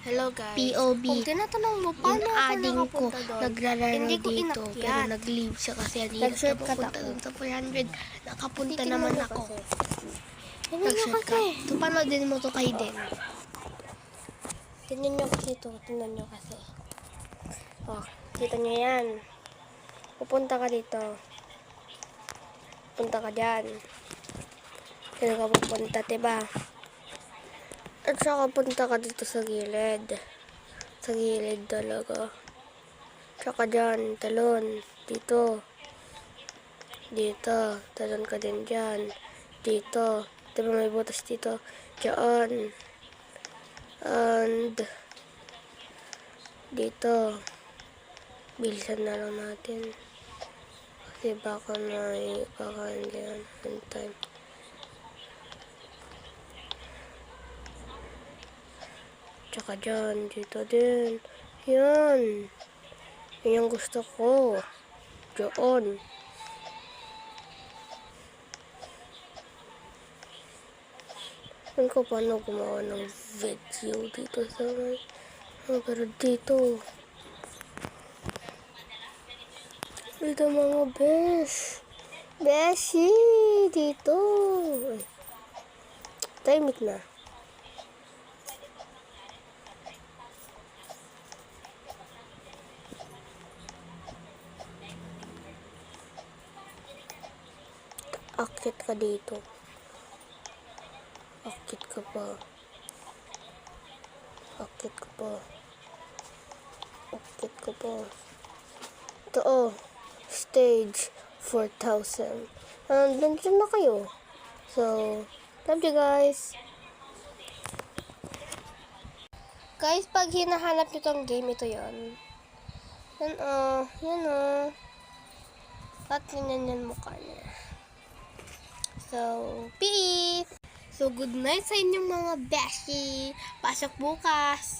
Hello guys. POB. Kung tinatanong mo paano Yung ako ading ko nakapunta doon, naglalaro hindi ko dito. Pero inakyat. nag-leave siya kasi ang hirap na Nag-shortcut papunta ako. dun sa 400. Nakapunta Titingnan naman nyo ako. kasi. Tingnan nyo Nag-shortcut. kasi. So, panoodin mo to kay Den. Tingnan nyo kasi ito. Tingnan nyo kasi. Oh, kita nyo yan. Pupunta ka dito. Punta ka dyan. Diyan ka pupunta, diba? At saka punta ka dito sa gilid. Sa gilid talaga. Tsaka dyan, talon. Dito. Dito. Talon ka din dyan. Dito. Diba may butas dito? Diyan. And dito. Bilisan na lang natin. Kasi baka hindi na in time. Tsaka dyan, dito din. Yan. Yan yung gusto ko. Diyan. Alam ko paano gumawa ng video dito sa may. Pero dito. Dito mga besh. Beshi! Dito. Time it na. Akit ka dito. Akit ka pa. Akit ka pa. Akit ka pa. Ito oh. Stage 4,000. Nandiyan na kayo. So, love you guys. Guys, pag hinahanap nyo tong game, ito yon. Yan oh. Yan oh. At yan mukha niya. So, peace! So, good night sa inyong mga beshi. Pasok bukas!